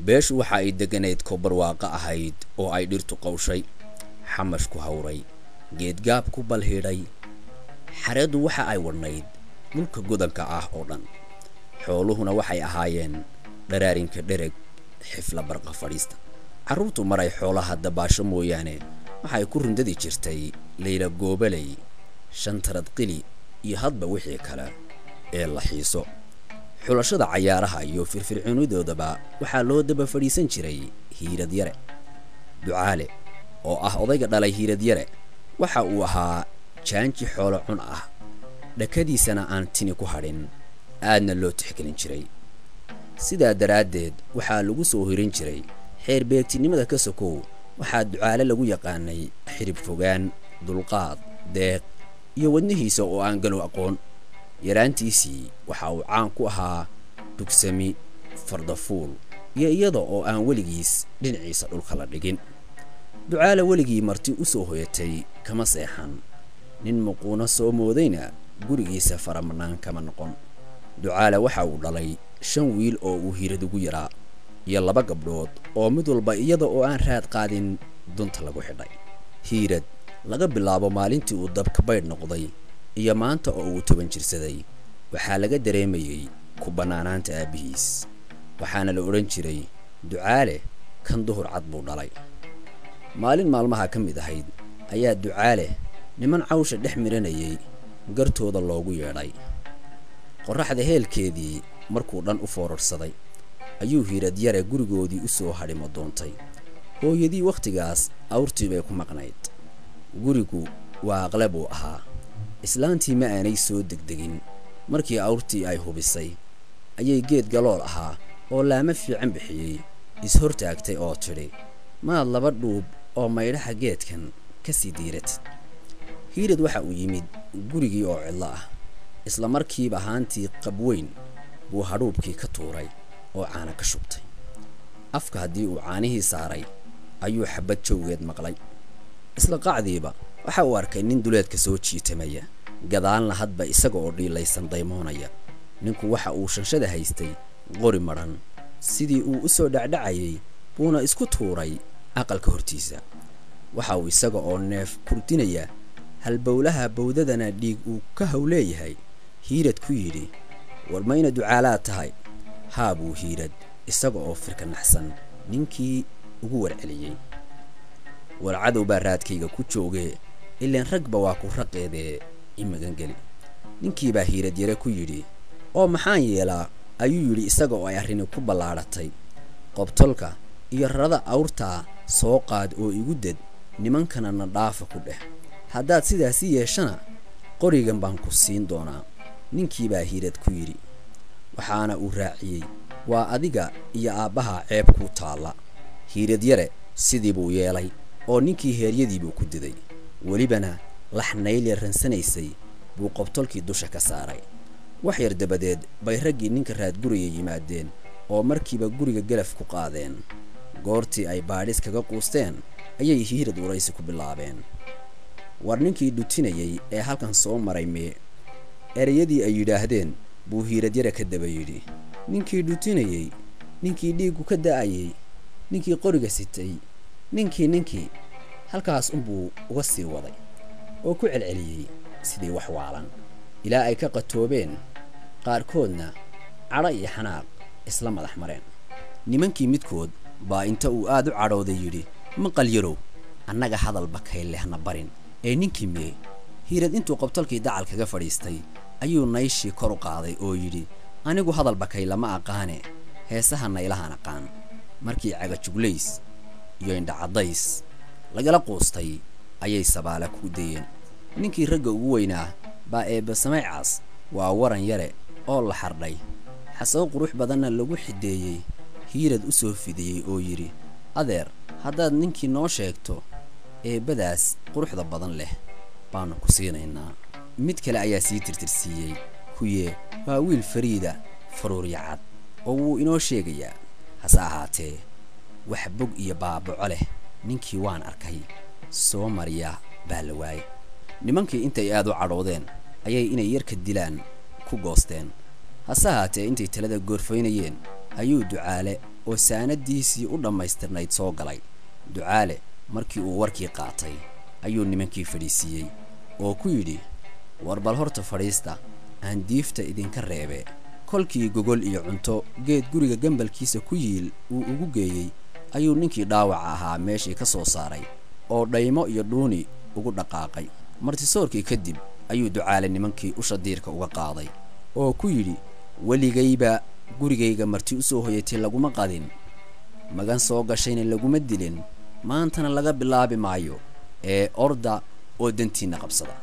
beeshu waxa ay deganayd koobar waaqa ahayd oo ay dhirtu qowshay xamash ku hawray geedgaab ku balhiidhay xareedu waxa ay wadnayd dhulka godanka ah oo dhan xooluhuna waxay ahaayeen dharaarinka dhereg xifla barqa fadhiista carruurtu maray xoolaha dabaasho mooyaane waxay ku rundadi jirtay leyla goobaley shantarad qili iyo hadba wixii kale ee la xiiso xulashada cayaaraha iyo firfircoonidoodaba waxaa loo daba fadhiisan jiray hiirad yare ducaale oo ah odayga dhalay hiirad yare waxa uu ahaa jaanji xoolo cun ah dhakadiisana aan tini ku hadhin aadna loo tixgelin jiray sidaa daraaddeed waxaa lagu soo hirin jiray xeer beegtinimada ka sokow waxaa ducaale lagu yaqaanay xirib fogaan dulqaad deeq iyo wadnihiisa oo aan galow aqoon yaraantiisii waxa uu caan ku ahaa dugsami fardafuul iyo iyada oo aan weligiis dhinaciisa dhulka la dhigin ducaale weligii marti u soo hoyatay kama seexan nin muquuna soo moodayna gurigiisa faramanaan kama noqon ducaale waxa uu dhalay 5 wiil oo uu hiirad ugu yaraa iyo 2 gabdhood oo mid walba iyada oo aan raad qaadin dunta lagu xidhay hiirad laga bilaabo maalintii uu dabka baydh noqday iyo maanta oo uu 10 jirsaday waxaa laga dareemayay ku banaanaanta aabihiis waxaana la oran jiray ducaale kan duhur cad buu dhalay maalin maalmaha ka mid ahayd ayaa ducaale niman cawsha dhex miranayay gartooda loogu yeedhay qorraxda heelkeedii markuu dhan u foorarsaday ayuu hiirad yare gurigoodii u soo hadhimo doontay hooyadii wakhtigaas awrtii bay ku maqnayd gurigu waa aqlab uu ahaa islaantii ma aanay soo degdegin markii awrtii ay hubisay ayay geed galool ahaa oo laama fiican bixiyey is-hortaagtay oo tidhi maad 2 dhuub oo maydhaha geedkan ka sii diiratid hiirad waxa uu yimid gurigii oo cidlo ah isla markiiba haantii qabweyn buu hadhuubkii ka tuuray oo caana ka shubtay afka haddii uu caanihii saaray ayuu xabad jawgeed maqlay isla qacdiiba waxa uu arkay nin duleedka soo jiitamaya gadaalna hadba isaga oo dhiilaysan daymoonaya ninku waxa uu shanshada haystay qori maran sidii uu u soo dhacdhacayay buuna isku tuuray aqalka hortiisa waxa uu isaga oo neef kurdinaya halbowlaha bowdadana dhiig uu ka hawleeyahay hiirad ku yidhi war mayna ducaalaad tahay haa buu hiirad isaga oo firka naxsan ninkii ugu warceliyey war cadow baa raadkayga ku joogee ilaan ragba waa ku raqeedee imagan geli ninkii baa hiirad yare ku yidhi oo maxaan yeelaa ayuu yidhi isaga oo ay arrini ku ballaadhatay qobtolka iyo rarada awrtaa soo qaad oo igu dad nimankana na dhaafa ku dheh haddaad sidaasi yeeshana qorigan baan ku siin doonaa ninkii baa hiirad ku yidhi waxaana uu raaciyey waa adiga iyo aabbaha ceeb ku taalla hiirad yare sidii buu yeelay oo ninkii heeryadii buu ku diday welibana laxnayle ransanaysay buu qobtolkii dusha ka saaray wax yar dabadeed bay raggii ninka raad guraya yimaadeen oo markiiba guriga galaf ku qaadeen goortii ay baadhis kaga quusteen ayay hiirad waraysi ku bilaabeen war ninkii dhutinayay ee halkan soo maray mee erayadii ay yidhaahdeen buu hiirad yare ka daba yidhi ninkii dhutinayay ninkii dhiiggu ka da'ayay ninkii qoriga sitay ninkii halkaas unbuu uga sii waday oo ku celceliyey sidii wax waalan ilaa ay ka qatoobeen qaarkoodna cadho iyo xanaaq isla madax mareen nimankii midkood baa inta uu aad u cadhooday yidhi maqal yarow annaga hadalba kay lehna barin ee ninkii mee hiirad intuu qobtolkii dacal kaga fadhiistay ayuu nayshii kor u qaaday oo yidhi anigu hadalba kay lama aqaane heesaha naylahan aqaan markii cagajuglays iyo indhacadays lagala quustay ayay sabaala ku dayeen ninkii ragga ugu weynaa baa eebba samaycaas waa waran yare oo la xardhay xasoo qurux badanna lagu xideeyey hiirad u soo fidiyey oo yidhi adeer haddaad ninkii noo sheegto eebbadaas quruxda badan leh baanu ku siinaynaa mid kale ayaa sii tirtirsiiyey kuye waa wiil fariida faruurya cad oo wuu inoo sheegayaa hase ahaatee wax bog iyo baabaco leh ninkii waan arkay soo mariya baa la waayay nimankii intay aad u cadhoodeen ayay inay yarka dilaan ku goosteen hase ahaatee intay talada goorfaynayeen ayuu Ducaale oo saanadiisii u dhamaystirnayd soo galay. Ducaale markii uu warkii qaatay ayuu nimankii fadhiisiyay oo ku yidhi, war bal horta fadhiista aan diifta idinka reebe. kolkii gogol iyo cunto geed guriga gambalkiisa ku yiil uu ugu geeyay ayuu ninkii dhaawac ahaa meeshii ka soo saaray oo dhaymo iyo dhuuni ugu dhaqaaqay. martisoorkii kadib ayuu Ducaale nimankii usha diirka uga qaaday oo ku yidhi, waligayba gurigayga marti u soo hoyatay laguma qadin, magan soo gashayna laguma dilin, maantana laga bilaabi maayo ee orda oo dantiina qabsada.